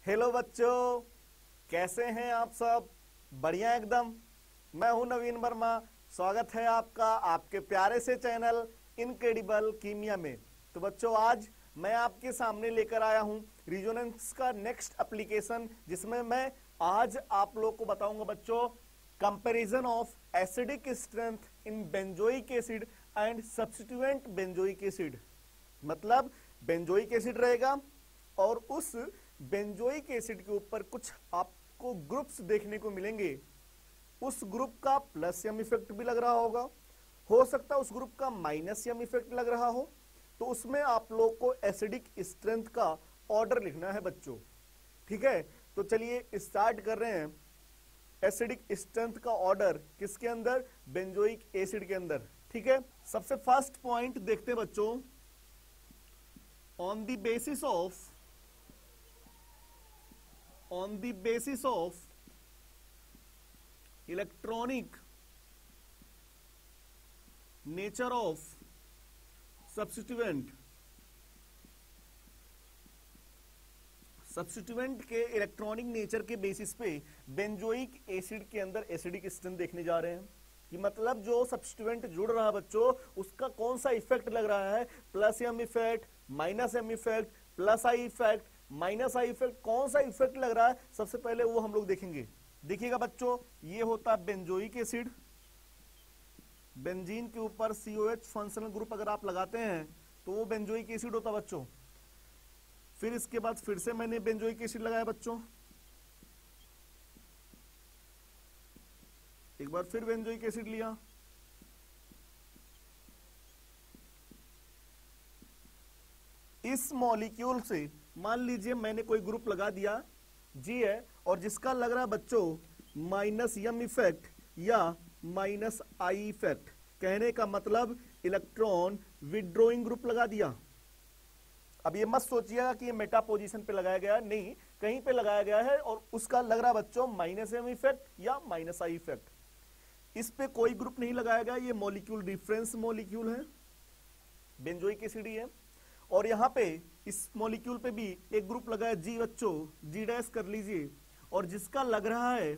Hello बच्चों, कैसे हैं आप सब? बढ़िया एकदम। मैं हूं नवीन वर्मा। स्वागत है आपका आपके प्यारे से चैनल इनक्रेडिबल कीमिया में। तो बच्चों, आज मैं आपके सामने लेकर आया हूं रिजोनेंस का नेक्स्ट एप्लीकेशन, जिसमें मैं आज आप लोग को बताऊंगा बच्चों comparison of acidic strength in benzoic acid and substituent benzoic acid. मतलब बेंजोइक एसिड रहेगा और उस बेंजोइक एसिड के ऊपर कुछ आपको ग्रुप्स देखने को मिलेंगे। उस ग्रुप का प्लस यम इफेक्ट भी लग रहा होगा, हो सकता है उस ग्रुप का माइनस यम इफेक्ट लग रहा हो। तो उसमें आप लोग को एसिडिक स्ट्रेंथ का ऑर्डर लिखना है बच्चों। ठीक है, तो चलिए स्टार्ट कर रहे हैं। एसिडिक स्ट्रेंथ का ऑर्डर किसके अंदर? बेंजोइक एसिड के अंदर। ठीक है, सबसे फर्स्ट पॉइंट देखते हैं बच्चों। on the basis of electronic nature of substituent के इलेक्ट्रॉनिक नेचर के बेसिस पे बेंजोइक एसिड के अंदर एसिडिक स्ट्रेंथ देखने जा रहे हैं। कि मतलब जो सब्स्टिट्यूएंट जुड़ रहा है बच्चों, उसका कौन सा इफेक्ट लग रहा है? Plus M effect, minus M effect, plus I effect, minus I effect, कौन सा इफेक्ट लग रहा है? सबसे पहले वो हम लोग देखेंगे। देखिएगा बच्चों, ये होता है बेंजोइक एसिड। बेंजीन के ऊपर COH फंक्शनल ग्रुप अगर आप लगाते हैं तो वो बेंजोइक एसिड होता बच्चों। फिर इसके बाद फिर से मैंने बेंजोइक एसिड लगाया बच्चों, एक बार फिर बेंजोइक एसिड लिया, इस मॉलिक्यूल से मान लीजिए मैंने कोई ग्रुप लगा दिया जी है, और जिसका लग रहा है बच्चों माइनस यम इफेक्ट या माइनस आई इफेक्ट। कहने का मतलब इलेक्ट्रॉन विड्रोइंग ग्रुप लगा दिया। अब ये मत सोचिएगा कि ये मेटा पोजीशन पे लगाया गया है, नहीं, कहीं पे लगाया गया है और उसका लग रहा है बच्चों माइनस एम इफेक्ट या माइनस आई इफेक्ट। इस पे कोई ग्रुप नहीं लगाया गया, ये मॉलिक्यूल डिफरेंस मॉलिक्यूल है, बेंजोइक एसिड ही है। और यहाँ पे इस मॉलिक्यूल पे भी एक ग्रुप लगाया जी बच्चों, जी डैश कर लीजिए, और जिसका लग रहा है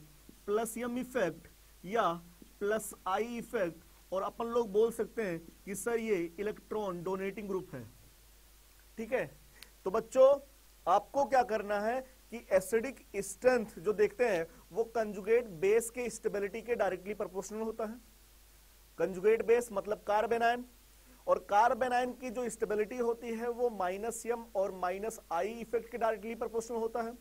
प्लस यम इफेक्ट या प्लस आई इफेक्ट, और अपन लोग बोल सकते हैं कि सर ये इलेक्ट्रॉन डोनेटिंग ग्रुप है। ठीक है, तो बच्चों आपको क्या करना है कि एसिडिक स्ट्रेंथ जो देखते हैं वो कंजुगेट बेस के स्टेबिलिटी के डायरेक्टली प्रोपोर्शनल होता है। कंजुगेट बेस मतलब कार्बन आयन, और कार्बन आयन की जो स्टेबिलिटी होती है वो माइनस यम और माइनस आई इफेक्ट के डायरेक्टली प्रोपोर्शनल होता है।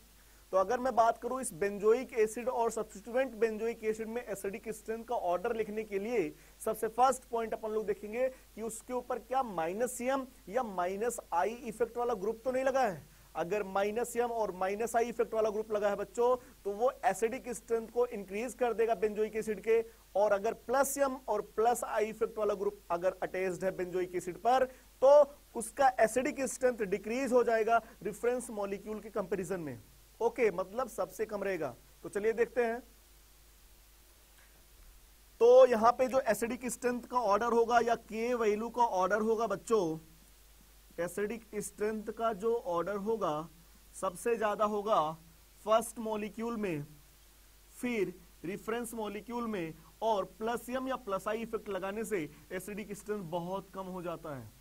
तो अगर मैं बात करूं इस बेंजोइक एसिड और सब्स्टिट्यूएंट बेंजोइक एसिड में एसिडिक स्ट्रेंथ का ऑर्डर लिखने के लिए सबसे फर्स्ट पॉइंट अपन लोग देखेंगे कि उसके ऊपर क्या माइनस यम या माइनस आई इफेक्ट वाला ग्रुप तो नहीं लगा है। अगर माइनस यम और माइनस आई इफेक्ट वाला ग्रुप लगा है बच्चों तो वो एसिडिक स्ट्रेंथ को इंक्रीज कर देगा बेंजोइक एसिड के। और अगर प्लस यम और प्लस आई इफेक्ट वाला ग्रुप अगर अटैच्ड है बेंजोइक एसिड पर तो उसका एसिडिक स्ट्रेंथ डिक्रीज हो जाएगा रेफरेंस मॉलिक्यूल के कंपैरिजन में। ओके, मतलब सबसे कम रहेगा। तो चलिए देखते हैं। तो यहां पे जो एसिडिक स्ट्रेंथ का ऑर्डर होगा या के वैल्यू का ऑर्डर होगा बच्चों, एसिडिक स्ट्रेंथ का जो ऑर्डर होगा सबसे ज्यादा होगा फर्स्ट मॉलिक्यूल में, फिर रेफरेंस मॉलिक्यूल में, और प्लस यम या प्लस आई इफेक्ट लगाने से एसिडिक स्ट्रेंथ बहुत कम हो जाता है।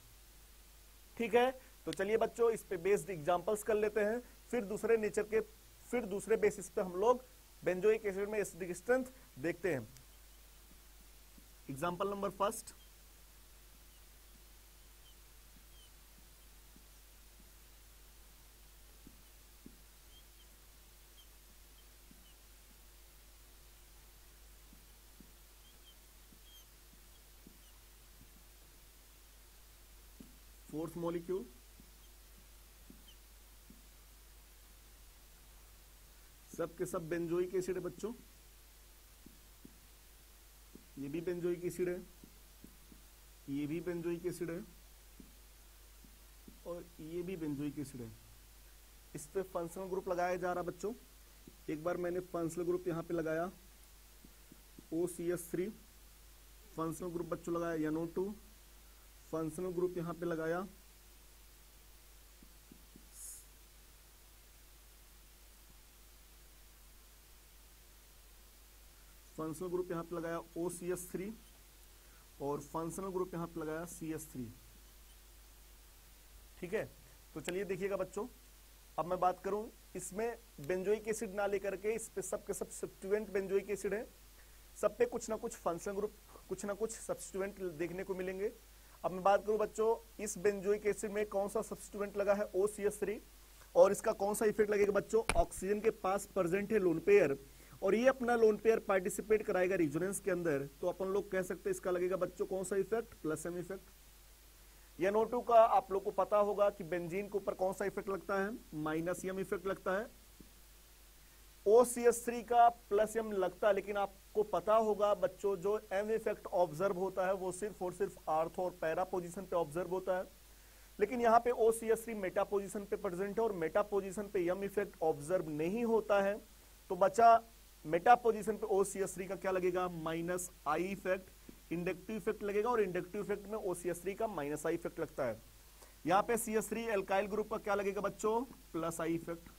ठीक है, तो चलिए बच्चों इस पे बेस्ड एग्जांपल्स कर लेते हैं, फिर दूसरे बेसिस पे हम लोग बेंजोइक एसिड में एसिडिक स्ट्रेंथ देखते हैं। Example number first, fourth molecule, सब के सब बेंजोइक एसिड है बच्चों। ये भी बेंजोइक एसिड है, ये भी बेंजोइक एसिड है, और ये भी बेंजोइक एसिड है। इस पे फंक्शनल ग्रुप लगाया जा रहा बच्चों। एक बार मैंने फंक्शनल ग्रुप यहाँ पे लगाया OCH3, फंक्शनल ग्रुप बच्चों लगाया NO2, फंक्शनल ग्रुप यहाँ पे लगाया फंक्शनल ग्रुप यहाँ पे लगाया OCH3 और फंक्शनल ग्रुप यहाँ पे लगाया CH3। ठीक है, तो चलिए देखिएगा बच्चों, अब मैं बात करूं इसमें बेंजोइक एसिड ना लेकर के इस पे सब के सब सब्स्टिट्यूएंट बेंजोइक एसिड है, सब पे कुछ ना कुछ फंक्शनल ग्रुप, कुछ ना कुछ सब्स्टिट्यूएंट देखने को मिलेंगे। अब मैं बात करूं बच्चों, इस बेंजोइक एसिड में कौन सा सब्स्टिट्यूएंट लगा है OCH3 और इसका कौन सा इफेक्ट लगेगा बच्चों, ऑक्सीजन के पास प्रेजेंट है लोन पेयर और ये अपना लोन पेयर पार्टिसिपेट कराएगा रिजोनेंस के अंदर, तो अपन लोग कह सकते हैं इसका लगेगा बच्चों कौन सा effect, plus M effect. NO2 का आप लोग को पता होगा कि बेंजीन के ऊपर कौन सा इफेक्ट लगता है, माइनस एम इफेक्ट लगता है। OCH3 का प्लस एम लगता है, लेकिन आपको पता होगा बच्चों जो एम इफेक्ट ऑब्जर्व होता है वो सिर्फ और सिर्फ आर्थो और पैरा पोजीशन पे ऑब्जर्व होता है, लेकिन यहाँ पे OCH3 मेटा पोजीशन पे प्रेजेंट है और मेटा पोजीशन पे एम इफेक्ट ऑब्जर्व नहीं होता है, तो बचा मेटा पोजीशन पे OCH3 का क्या लगेगा, minus I effect, inductive effect लगेगा और इंडक्टिव इफेक्ट में OCH3 का माइनस आई इफेक्ट लगता है। यहाँ पे CH3 एल्काइल ग्रुप का क्या लगेगा बच्चों, प्लस आई इफेक्ट।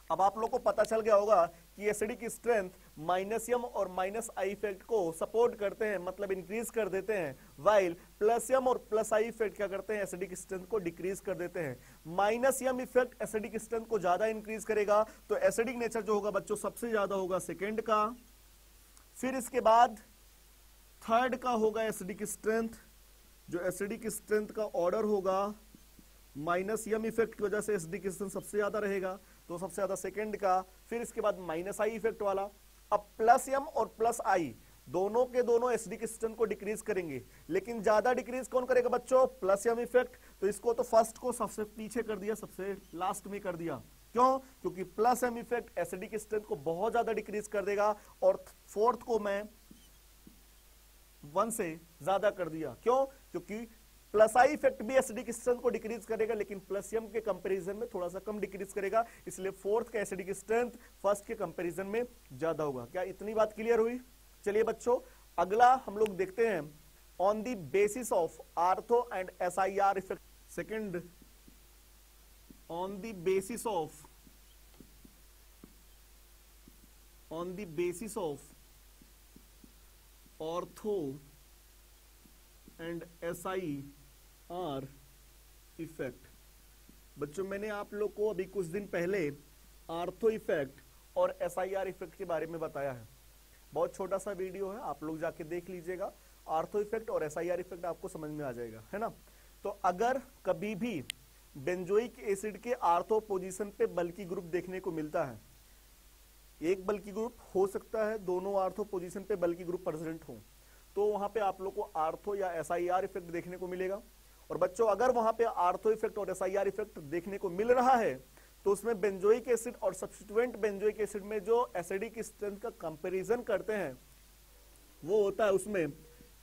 अब आप लोग को पता चल गया होगा कि एसिडिक स्ट्रेंथ माइनस एम और माइनस आई इफेक्ट को सपोर्ट करते हैं, मतलब इंक्रीज कर देते हैं, वाइल प्लस एम और प्लस आई इफेक्ट क्या करते हैं, एसिडिक स्ट्रेंथ को डिक्रीज कर देते हैं। Minus M effect acidic strength को ज्यादा इंक्रीज करेगा, तो एसिडिक नेचर जो होगा बच्चों सबसे ज्यादा होगा सेकेंड का, फिर इसके बाद थर्ड का होगा एसिडिक स्ट्रेंथ, जो एसिडिक स्ट्रेंथ का ऑर्डर होगा माइनस एम इफेक्ट की वजह से एसिडिक स्ट्रेंथ सबसे ज्यादा रहेगा, तो सबसे ज्यादा सेकंड का, फिर इसके बाद माइनस आई इफेक्ट वाला। अब प्लस एम और प्लस आई दोनों के दोनों एसिडिक स्ट्रेंथ को डिक्रीज करेंगे, लेकिन ज्यादा डिक्रीज कौन करेगा बच्चों, प्लस एम इफेक्ट। तो इसको तो फर्स्ट को सबसे पीछे कर दिया, सबसे लास्ट में कर दिया, क्यों, क्योंकि plus M effect acidic strength को बहुत ज्यादा डिक्रीज कर देगा, और फोर्थ को मैं 1 से ज्यादा कर दिया, क्यों, क्योंकि प्लस आई इफेक्ट भी एसिडिक स्ट्रेंथ को डिक्रीज करेगा, लेकिन प्लस एम के कंपैरिजन में थोड़ा सा कम डिक्रीज करेगा, इसलिए फोर्थ का एसिडिक स्ट्रेंथ फर्स्ट के कंपैरिजन में ज्यादा होगा। क्या इतनी बात क्लियर हुई? चलिए बच्चों, अगला हम लोग देखते हैं on the basis of ortho and SIR effect. Second, on the basis of ortho and SIR effect. बच्चों मैंने आप लोग को अभी कुछ दिन पहले आर्थो इफेक्ट और SIR इफेक्ट के बारे में बताया है, बहुत छोटा सा वीडियो है, आप लोग जाके देख लीजिएगा। आर्थो इफेक्ट और SIR इफेक्ट आपको समझ में आ जाएगा, है ना। तो अगर कभी भी बेंजोइक एसिड के आर्थो पोजीशन पे बल्कि ग्रुप देखने को मिलता है, एक बल्कि ग्रुप हो सकता है दोनों आर्थो पोजीशन पे बल्कि ग्रुप प्रेजेंट हो, तो वहां पे आप लोग को आर्थो या SIR इफेक्ट देखने को मिलेगा। और बच्चों अगर वहां पे आर्थो इफेक्ट और SIR इफेक्ट देखने को मिल रहा है, तो उसमें बेंजोइक एसिड और सब्स्टिट्यूएंट बेंजोइक एसिड में जो एसिडिक स्ट्रेंथ का कंपैरिजन करते हैं, वो होता है उसमें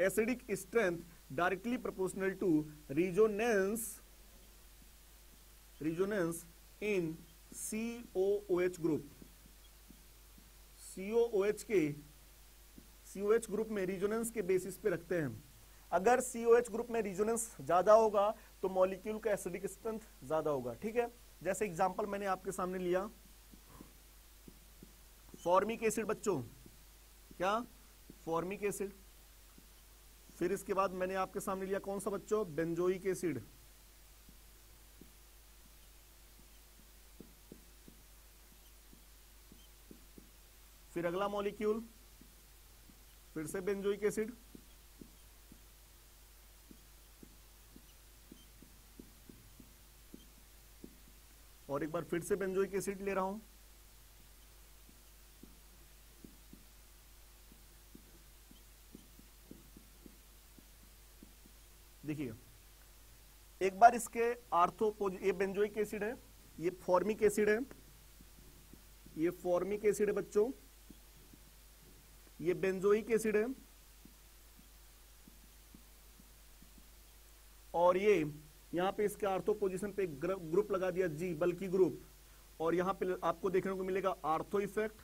acidic strength directly proportional to resonance in COOH group. COH group में रिजोनेंस के बेसिस पे रखते हैं। अगर COH ग्रुप में रिजोनेंस ज्यादा होगा तो मॉलिक्यूल का एसिडिक स्ट्रेंथ ज्यादा होगा, ठीक है। जैसे एग्जांपल मैंने आपके सामने लिया फॉर्मिक एसिड, बच्चों क्या, फॉर्मिक एसिड। फिर इसके बाद मैंने आपके सामने लिया कौन सा बच्चों, बेंजोइक एसिड। फिर अगला मॉलिक्यूल फिर से बेंजोइक एसिड, और एक बार फिर से बेंजोइक एसिड ले रहा हूं। देखिए एक बार इसके ये बेंजोइक एसिड है, ये फॉर्मिक एसिड है, ये फॉर्मिक एसिड है बच्चों, ये बेंजोइक एसिड है, और ये यहां पे इसके आर्थो पोजीशन पे ग्रुप लगा दिया G, बल्कि ग्रुप, और यहां पे आपको देखने को मिलेगा आर्थो इफेक्ट,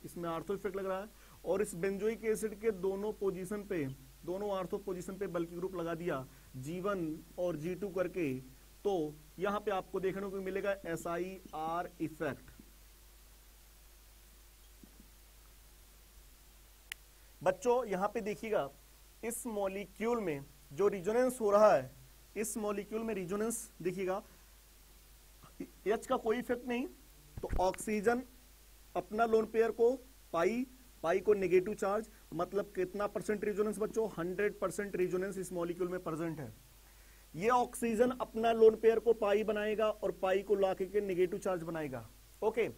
इसमें आर्थो इफेक्ट लग रहा है, और इस बेंजोइक एसिड के दोनों पोजीशन पे, दोनों आर्थो पोजीशन पे बल्कि ग्रुप लगा दिया G1 और G2 करके, तो यहां पे आपको देखने को मिलेगा SIR इफेक्ट। बच्चों यहां पे देखिएगा, इस मॉलिक्यूल में जो रिजोनेंस हो रहा है, इस मॉलिक्यूल में रिजोनेंस देखिएगा, H का कोई इफेक्ट नहीं, तो ऑक्सीजन अपना लोन पेयर को पाई को नेगेटिव चार्ज, मतलब कितना परसेंट रिजोनेंस बच्चों, 100% रिजोनेंस इस मॉलिक्यूल में प्रेजेंट है। ये ऑक्सीजन अपना लोन पेयर को पाई बनाएगा और पाई को ला के नेगेटिव चार्ज बनाएगा, ओके।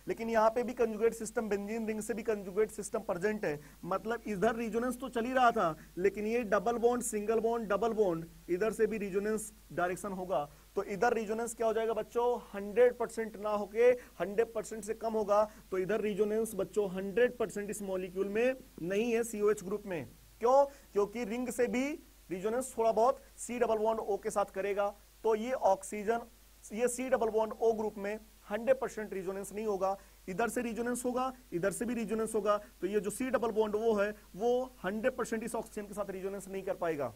लेकिन यहाँ पे भी कंजुगेट सिस्टम, बेंजीन रिंग से भी कंजुगेट सिस्टम प्रेजेंट है, मतलब इधर रिजोनेंस तो चल ही रहा था, लेकिन ये double bond, single bond, double bond, इधर से भी रिजोनेंस डायरेक्शन होगा, तो इधर रिजोनेंस क्या हो जाएगा बच्चों, 100% ना होके 100% से कम होगा, तो इधर रिजोनेंस बच्चों 100% इस मॉलिक्यूल में नहीं है, COH ग्रुप में। क्यों? क्योंकि रिंग से भी रिजोनेंस थोड़ा बहुत C डबल बॉन्ड O के साथ करेगा, तो ये ऑक्सीजन, ये C double bond O group में 100% रिजोनेंस नहीं होगा, इधर से रिजोनेंस होगा, इधर से भी रिजोनेंस होगा, तो ये जो C डबल बॉन्ड वो है, वो 100% इस ऑक्सीजन के साथ रिजोनेंस नहीं कर पाएगा।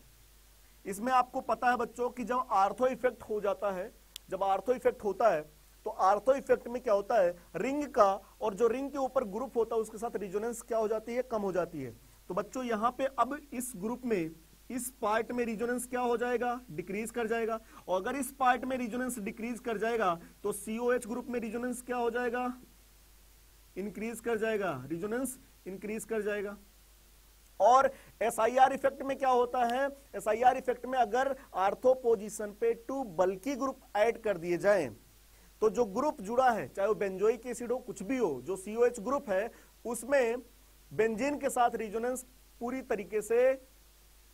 इसमें आपको पता है बच्चों कि जब आर्थो इफेक्ट हो जाता है, जब आर्थो इफेक्ट होता है, तो आर्थो इफेक्ट में क्या होता है, रिंग का और जो रिंग के ऊपर ग्रुप होता है उसके साथ रिजोनेंस क्या हो जाती है, कम हो जाती है। तो बच्चों यहाँ पे अब इस ग्रुप में, इस पार्ट में रिजोनेंस क्या हो जाएगा, डिक्रीज कर जाएगा, और अगर इस पार्ट में रिजोनेंस डिक्रीज कर जाएगा तो COH ग्रुप में रिजोनेंस क्या हो जाएगा, इंक्रीज कर जाएगा, रिजोनेंस इंक्रीज कर जाएगा। और SIR इफेक्ट में क्या होता है, SIR इफेक्ट में अगर आर्थो पोजीशन पे 2 बल्कि ग्रुप ऐड कर दिए जाएं, तो जो ग्रुप जुड़ा है, चाहे वो बेंजोइक एसिड हो, कुछ भी हो, जो COH ग्रुप है उसमें बेंजीन के साथ रिजोनेंस पूरी तरीके से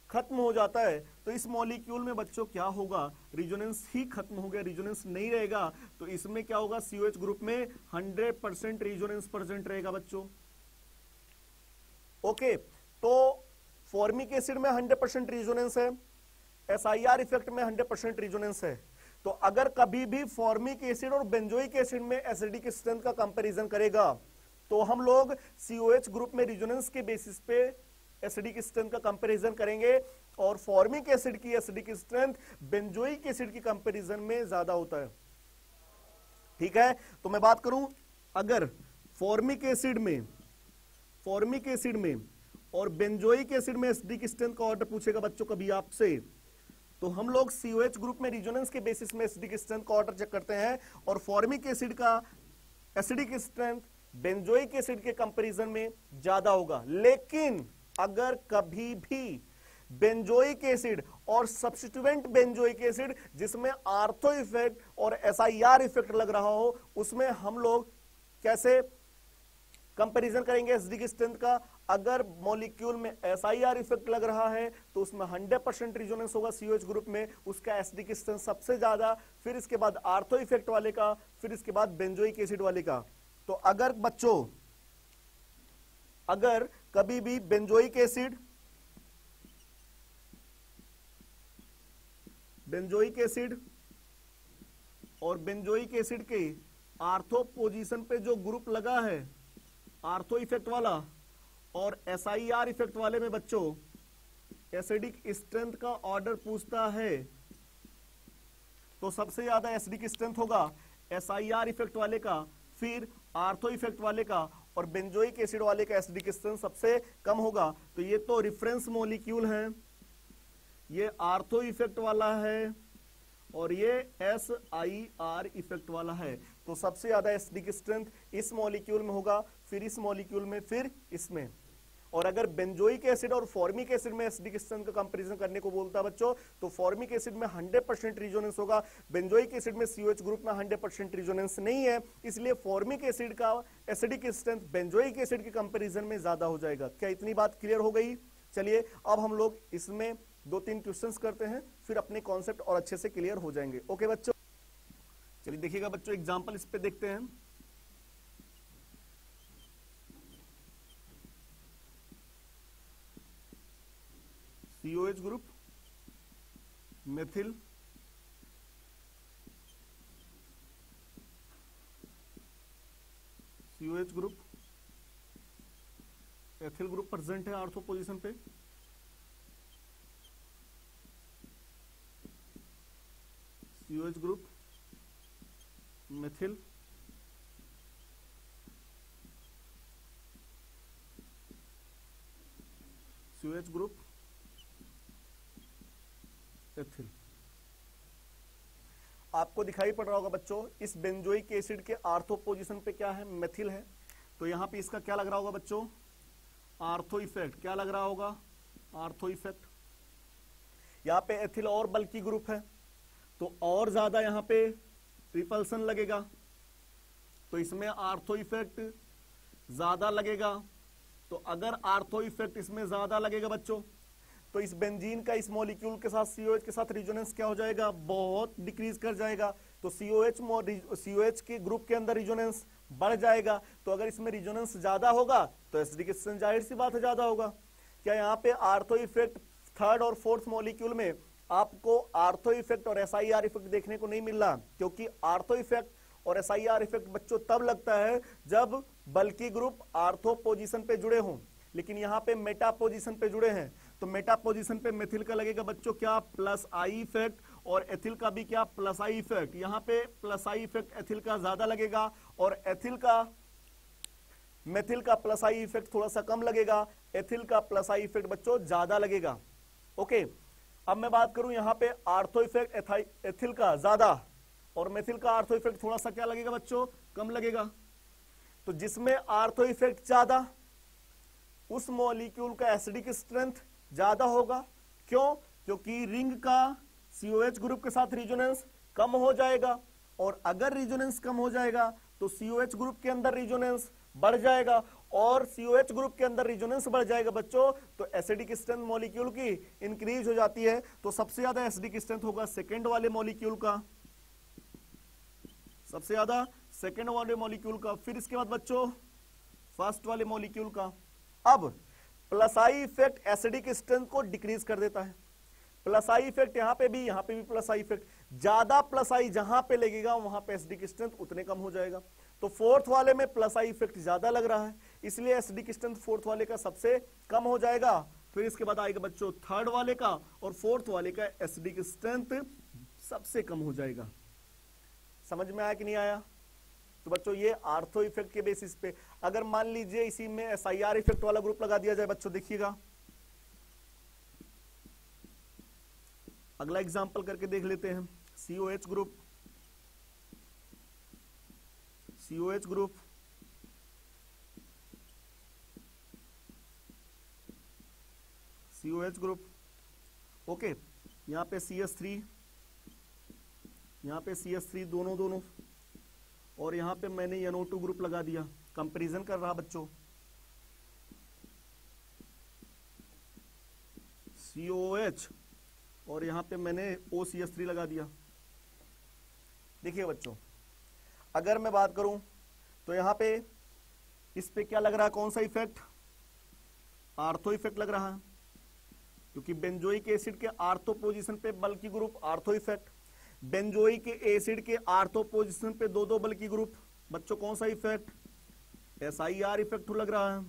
खत्म हो जाता है, तो इस मॉलिक्यूल में बच्चों क्या होगा, रिजोनेंस ही खत्म हो गया, रिजोनेंस नहीं रहेगा, तो इसमें क्या होगा, COH ग्रुप में 100% रिजोनेंस प्रेजेंट रहेगा बच्चों, ओके। तो फॉर्मिक एसिड में 100% रिजोनेंस है, SIR इफेक्ट में 100% रिजोनेंस है, तो अगर कभी भी फॉर्मिक एसिड और बेंजोइक एसिड में एसिडिक स्ट्रेंथ का कंपैरिजन करेगा, तो हम लोग COH ग्रुप में रिजोनेंस के बेसिस पे एसिडिक स्ट्रेंथ का कंपैरिजन करेंगे, और फॉर्मिक एसिड की एसिडिक स्ट्रेंथ बेंजोइक एसिड की कंपैरिजन में ज्यादा होता है, ठीक है। तो मैं बात करूं, अगर फॉर्मिक एसिड में और बेंजोइक एसिड में एसिडिक स्ट्रेंथ का ऑर्डर पूछेगा बच्चों कभी आपसे, तो हम लोग COH ग्रुप में रिजोनेंस के बेसिस में एसिडिक स्ट्रेंथ का ऑर्डर चेक करते हैं, और फॉर्मिक एसिड का एसिडिक स्ट्रेंथ बेंजोइक एसिड के कंपैरिजन में ज्यादा होगा। लेकिन अगर कभी भी बेंजोइक एसिड और सब्स्टिट्यूएंट बेंजोइक एसिड जिसमें आर्थो इफेक्ट और SIR इफेक्ट लग रहा हो, उसमें हम लोग कैसे कंपैरिजन करेंगे एसिडिक स्ट्रेंथ का, अगर मॉलिक्यूल में SIR इफेक्ट लग रहा है तो उसमें 100% रिजोनेंस होगा COH ग्रुप में, उसका एसिडिक स्ट्रेंथ सबसे ज्यादा, फिर इसके बाद आर्थो इफेक्ट वाले का, फिर इसके बाद बेंजोइक एसिड वाले का। तो अगर बच्चों, अगर कभी भी बेंजोइक एसिड और बेंजोइक एसिड के आर्थो पोजीशन पे जो ग्रुप लगा है, आर्थो इफेक्ट वाला और SIR इफेक्ट वाले में बच्चों एसिडिक स्ट्रेंथ का ऑर्डर पूछता है, तो सबसे ज्यादा एसिडिक स्ट्रेंथ होगा SIR इफेक्ट वाले का, फिर आर्थो इफेक्ट वाले का, और बेंजोइक एसिड वाले का एसिडिक स्ट्रेंथ सबसे कम होगा। तो ये तो रिफरेंस मॉलिक्यूल है, ये आर्थो इफेक्ट वाला है और ये SIR इफेक्ट वाला है, तो सबसे ज्यादा एसिडिक स्ट्रेंथ इस मॉलिक्यूल में होगा, फिर इस मॉलिक्यूल में, फिर इसमें। और अगर बेंजोइक एसिड और फॉर्मिक एसिड में एसिडिक स्ट्रेंथ का कंपैरिजन करने को बोलता है बच्चों, तो फॉर्मिक एसिड में 100% रिजोनेंस होगा, बेंजोइक एसिड में COH ग्रुप में 100% रिजोनेंस नहीं है, इसलिए फॉर्मिक एसिड का एसिडिक स्ट्रेंथ बेंजोइक एसिड के कंपैरिजन में ज्यादा हो जाएगा। क्या इतनी बात क्लियर हो गई? चलिए अब हम लोग इसमें 2-3 क्वेश्चंस करते हैं, फिर अपने कॉन्सेप्ट और अच्छे से क्लियर हो जाएंगे। ओके बच्चों, चलिए देखिएगा बच्चों, एग्जांपल इस पे देखते हैं। COH group, methyl, COH group, ethyl group present है आर्थो पोजीशन पे, COH group, methyl, COH group ethyl. आपको दिखाई पड़ रहा होगा बच्चों, इस बेंजोइक एसिड के आर्थो पोजीशन पे क्या है, मेथिल है। तो यहां पे इसका क्या लग रहा होगा बच्चों, आर्थो इफेक्ट। क्या लग रहा होगा, आर्थो इफेक्ट। यहां पे एथिल और बल्कि ग्रुप है तो और ज्यादा यहां पे रिपल्सन लगेगा, तो इसमें आर्थो इफेक्ट ज्यादा लगेगा। तो अगर आर्थो इफेक्ट इसमें ज्यादा लगेगा बच्चों, तो इस बेंजीन का इस मॉलिक्यूल के साथ COH के साथ रिजोनेंस क्या हो जाएगा, बहुत डिक्रीज कर जाएगा। तो COH के ग्रुप के अंदर रिजोनेंस बढ़ जाएगा। तो अगर इसमें रिजोनेंस ज्यादा होगा तो एसिडिक स्ट्रेंथ जाहिर सी बात है ज्यादा होगा। क्या यहाँ पे आर्थो इफेक्ट थर्ड और फोर्थ मॉलिक्यूल में आपको आर्थो इफेक्ट और SIR इफेक्ट देखने को नहीं मिल रहा, क्योंकि आर्थो इफेक्ट और SIR इफेक्ट बच्चों तब लगता है जब बल्कि ग्रुप आर्थो पोजीशन पे जुड़े हों, लेकिन यहाँ पे मेटा पोजीशन पे जुड़े हैं। तो मेटा पोजीशन पे मेथिल का लगेगा बच्चों क्या, प्लस आई इफेक्ट, और एथिल का भी क्या, प्लस आई इफेक्ट। यहाँ पे प्लस आई इफेक्ट एथिल का ज्यादा लगेगा और एथिल का मेथिल का प्लस आई इफेक्ट थोड़ा सा कम लगेगा, एथिल का प्लस आई इफेक्ट बच्चों ज्यादा लगेगा। ओके, अब मैं बात करूं यहाँ पे आर्थो इफेक्ट एथिल का ज्यादा और मेथिल का आर्थो इफेक्ट थोड़ा सा क्या लगेगा बच्चों, कम लगेगा। तो जिसमें आर्थो इफेक्ट ज्यादा, उस मॉलिक्यूल का एसिडिक स्ट्रेंथ ज्यादा होगा। क्यों, क्योंकि रिंग का COH ग्रुप के साथ रिजोनेंस कम हो जाएगा, और अगर रिजोनेंस कम हो जाएगा तो COH ग्रुप के अंदर रिजोनेंस बढ़ जाएगा, और COH ग्रुप के अंदर रिजोनेंस बढ़ जाएगा बच्चों तो एसिडिक स्ट्रेंथ मॉलिक्यूल की इंक्रीज हो जाती है। तो सबसे ज्यादा एसिडिक स्ट्रेंथ होगा सेकेंड वाले मॉलिक्यूल का, सबसे ज्यादा सेकेंड वाले मॉलिक्यूल का, फिर इसके बाद बच्चों फर्स्ट वाले मॉलिक्यूल का। अब plus I effect acidic strength को डिक्रीज कर देता है। प्लस आई इफेक्ट यहाँ पे भी प्लस आई इफेक्ट, ज्यादा प्लस आई जहां पे लगेगा वहां पे एसिडिक स्ट्रेंथ उतने कम हो जाएगा। तो फोर्थ वाले में प्लस आई इफेक्ट ज्यादा लग रहा है, इसलिए एसिडिक स्ट्रेंथ फोर्थ वाले का सबसे कम हो जाएगा। फिर इसके बाद आएगा बच्चों थर्ड वाले का, और फोर्थ वाले का एसिडिक स्ट्रेंथ सबसे कम हो जाएगा। समझ में आया कि नहीं आया? तो बच्चों ये आर्थो इफेक्ट के बेसिस पे, अगर मान लीजिए इसी में SIR इफेक्ट वाला ग्रुप लगा दिया जाए बच्चों, देखिएगा अगला एग्जांपल करके देख लेते हैं। COH group, COH group, COH group, okay. यहां पे CS3, यहां पे CS3 दोनों, और यहां पे मैंने NO2 ग्रुप लगा दिया, कंपैरिजन कर रहा बच्चों। COH और यहां पे मैंने OCS3 लगा दिया। देखिए बच्चों, अगर मैं बात करूं तो यहां पे इस पे क्या लग रहा है, कौन सा इफेक्ट, आर्थो इफेक्ट लग रहा है, क्योंकि बेंजोइक एसिड के आर्थो पोजीशन पे बल्कि group, ortho effect. Benzoic acid के आर्थो पोजीशन पे दो बल्कि ग्रुप, बच्चों कौन सा इफेक्ट, SIR इफेक्ट लग रहा है।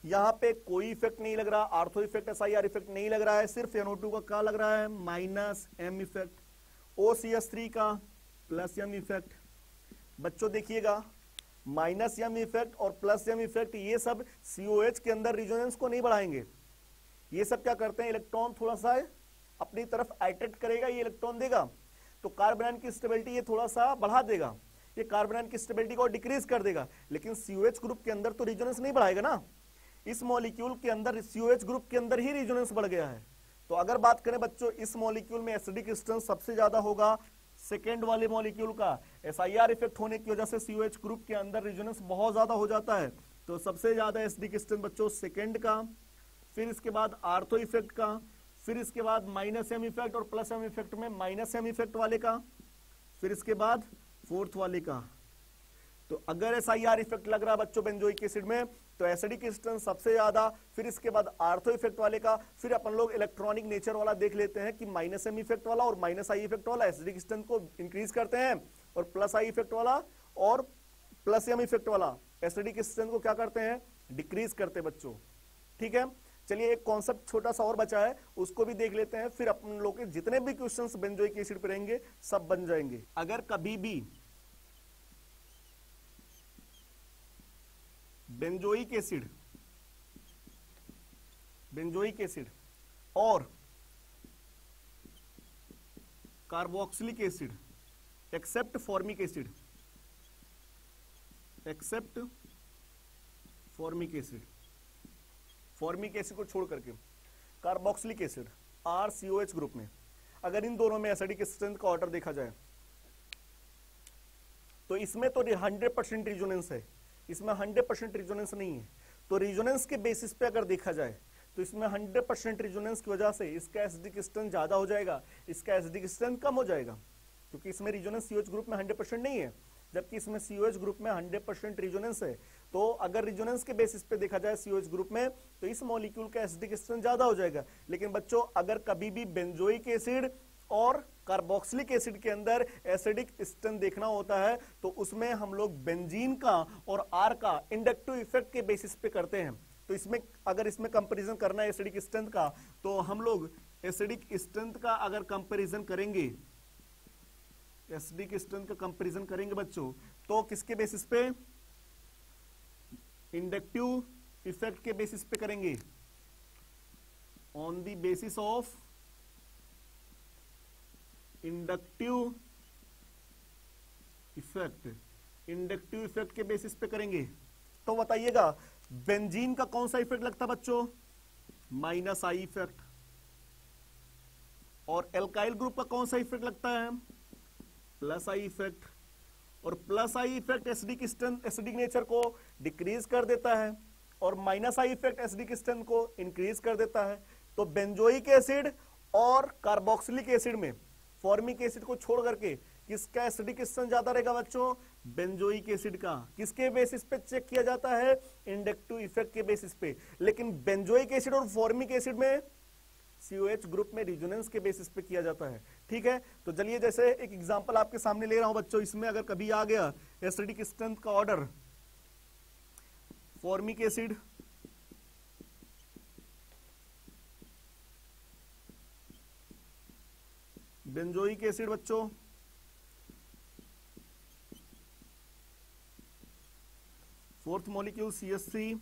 यहां पे कोई इफेक्ट नहीं लग रहा, आर्थो इफेक्ट SIR इफेक्ट नहीं लग रहा है, सिर्फ NO2 का क्या लग रहा है, माइनस M इफेक्ट, OCS3 का प्लस M इफेक्ट। बच्चों देखिएगा, माइनस M इफेक्ट और प्लस M इफेक्ट ये सब COH के अंदर रिजोनेंस को नहीं बढ़ाएंगे। ये सब क्या करते हैं, इलेक्ट्रॉन थोड़ा सा अपनी तरफ अट्रैक्ट करेगा, ये इलेक्ट्रॉन देगा, तो कार्बन की स्टेबिलिटी ये थोड़ा सा बढ़ा देगा, ये कार्बन की स्टेबिलिटी को डिक्रीज कर देगा। लेकिन COH ग्रुप के अंदर तो रिजोनेंस नहीं बढ़ाएगा ना, इस मॉलिक्यूल के अंदर COH ग्रुप के अंदर ही रिजोनेंस बढ़ गया है। तो अगर बात करें बच्चों, इस मॉलिक्यूल में एसिडिक स्ट्रेंथ सबसे ज्यादा होगा सेकेंड वाले मॉलिक्यूल का। SIR इफेक्ट होने की वजह से COH ग्रुप के अंदर रिजोनेंस बहुत ज्यादा हो जाता है, तो सबसे ज्यादा एसिडिक स्ट्रेंथ बच्चों सेकेंड का, फिर इसके बाद आर्थो इफेक्ट का, फिर इसके बाद माइनस M इफेक्ट और प्लस M इफेक्ट में माइनस M इफेक्ट वाले का, फिर इसके बाद फोर्थ वाले का। तो अगर SIR इफेक्ट लग रहा बच्चों बेंजोइक एसिड में, तो एसिडिक स्ट्रेंथ सबसे ज्यादा, फिर इसके बाद आर्थो इफेक्ट वाले का, फिर अपन लोग इलेक्ट्रॉनिक नेचर वाला देख लेते हैं कि माइनस M इफेक्ट वाला और माइनस I इफेक्ट वाला एसिडिक स्ट्रेंथ को इंक्रीज करते हैं, और प्लस I इफेक्ट वाला और प्लस M इफेक्ट वाला एसिडिक स्ट्रेंथ को क्या करते हैं, डिक्रीज करते हैं बच्चों। ठीक है, चलिए एक कॉन्सेप्ट छोटा सा और बचा है, उसको भी देख लेते हैं, फिर अपन लोग के जितने भी क्वेश्चंस बेंजोइक एसिड पे रहेंगे सब बन जाएंगे। अगर कभी भी बेंजोइक बेंजोइक एसिड और carboxylic acid except formic acid, except formic acid, formic acid को छोड़ करके कार्बोक्सिलिक एसिड RCOH ग्रुप में, अगर इन दोनों में एसिडिक स्ट्रेंथ का ऑर्डर देखा जाए तो इसमें तो 100% रिजोनेंस है, इसमें 100% रिजोनेंस नहीं है। तो रिजोनेंस के बेसिस पे अगर देखा जाए तो इसमें 100% रिजोनेंस की वजह से इसका एसिडिक स्ट्रेंथ ज्यादा हो जाएगा, इसका एसिडिक स्ट्रेंथ कम हो जाएगा, क्योंकि इसमें रिजोनेंस COH ग्रुप में 100% नहीं है, जबकि इसमें COH ग्रुप में 100% रिजोनेंस है। तो अगर रिजोनेंस के बेसिस पे देखा जाए COH ग्रुप में तो इस मॉलिक्यूल का एसिडिक स्ट्रेंथ ज्यादा हो जाएगा। लेकिन बच्चों अगर कभी भी बेंजोइक एसिड और कार्बोक्सिलिक एसिड के अंदर एसिडिक स्ट्रेंथ देखना होता है तो उसमें हम लोग बेंजीन का और R का इंडक्टिव इफेक्ट के बेसिस पे करते हैं। तो इसमें अगर इसमें कंपैरिजन करना है एसिडिक स्ट्रेंथ का, तो हम लोग एसिडिक स्ट्रेंथ का अगर कंपैरिजन करेंगे, एसिडिक स्ट्रेंथ का कंपैरिजन करेंगे बच्चों, तो किसके बेसिस पे? इंडक्टिव इफेक्ट के बेसिस पे करेंगे, on the basis of inductive effect, inductive effect के बेसिस पे करेंगे। तो बताइएगा बेंजीन का कौन सा इफेक्ट लगता है बच्चों? -I effect. और एल्काइल ग्रुप का कौन सा इफेक्ट लगता है? +I effect. और +I effect acidic strength, acidic nature को डिक्रीज कर देता है और -I इफेक्ट एसिडिक स्ट्रेंथ को इंक्रीज कर देता है। तो बेंजोइक एसिड और कार्बोक्सिलिक एसिड में फॉर्मिक एसिड को छोड़ करके किसका एसिडिक स्ट्रेंथ ज्यादा रहेगा बच्चों? बेंजोइक एसिड का। किसके बेसिस पे चेक किया जाता है? इंडक्टिव इफेक्ट के बेसिस पे। लेकिन बेंजोइक एसिड और फॉर्मिक एसिड में COH ग्रुप में रिजोनेंस के बेसिस पे किया जाता है। ठीक है, तो चलिए जैसे एक एग्जांपल आपके सामने ले रहा हूं बच्चों, इसमें अगर कभी आ गया एसिडिक स्ट्रेंथ का order formic acid, benzoic acid बच्चों, fourth molecule CH3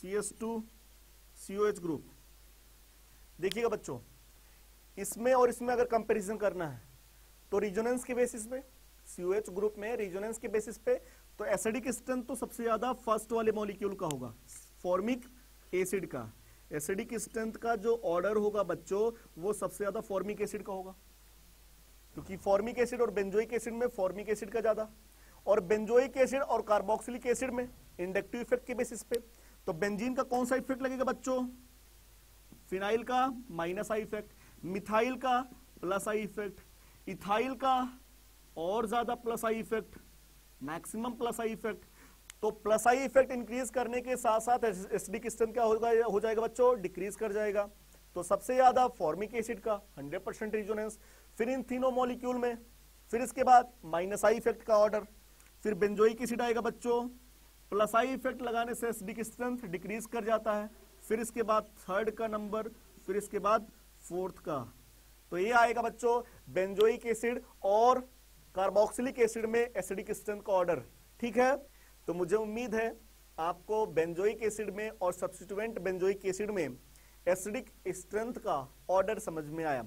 CH2 COH group. देखिएगा बच्चों इसमें और इसमें अगर कंपैरिजन करना है तो रिजोनेंस के बेसिस पे, COH ग्रुप में रिजोनेंस के बेसिस पे, तो एसिडिक स्ट्रेंथ तो सबसे ज्यादा फर्स्ट वाले मॉलिक्यूल का होगा, फॉर्मिक एसिड का। एसिडिक स्ट्रेंथ का जो ऑर्डर होगा बच्चों वो सबसे ज्यादा फॉर्मिक एसिड का होगा, क्योंकि फॉर्मिक एसिड और बेंजोइक एसिड में फॉर्मिक एसिड का ज्यादा, और बेंजोइक एसिड और कार्बोक्सिलिक एसिड में इंडक्टिव इफेक्ट के बेसिस पे। तो बेंजीन का कौन सा इफेक्ट लगेगा बच्चों? फिनाइल का -I इफेक्ट, मिथाइल का +I इफेक्ट, इथाइल का और ज्यादा +I effect, maximum +I effect. तो +I इफेक्ट इंक्रीज करने के साथ साथ एसिडिक स्ट्रेंथ क्या हो जाएगा बच्चों? डिक्रीज कर जाएगा। तो सबसे ज्यादा फॉर्मिक एसिड का 100% रिजोनेंस, फिर इन तीनों मॉलिक्यूल में, फिर इसके बाद -I इफेक्ट का ऑर्डर, फिर बेंजोइक एसिड आएगा बच्चों, +I इफेक्ट लगाने से एसिडिक स्ट्रेंथ डिक्रीज कर जाता है, फिर इसके बाद थर्ड का नंबर, फिर इसके बाद फोर्थ का। तो ये आएगा बच्चों बेंजोइक एसिड और कार्बोक्सिलिक एसिड में एसिडिक स्ट्रेंथ का ऑर्डर। ठीक है, तो मुझे उम्मीद है आपको बेंजोइक एसिड में और सब्स्टिट्यूएंट बेंजोइक एसिड में एसिडिक स्ट्रेंथ का ऑर्डर समझ में आया।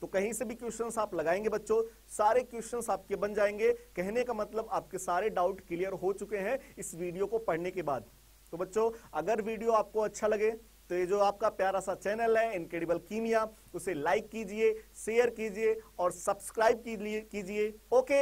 तो कहीं से भी क्वेश्चंस आप लगाएंगे बच्चों, सारे क्वेश्चंस आपके बन जाएंगे। कहने का मतलब आपके सारे डाउट क्लियर हो चुके हैं इस वीडियो को पढ़ने के बाद। तो बच्चों अगर वीडियो आपको अच्छा लगे तो ये जो आपका प्यारा सा चैनल है इनक्रेडिबल कीमिया, उसे लाइक कीजिए, शेयर कीजिए और सब्सक्राइब कीजिए। ओके।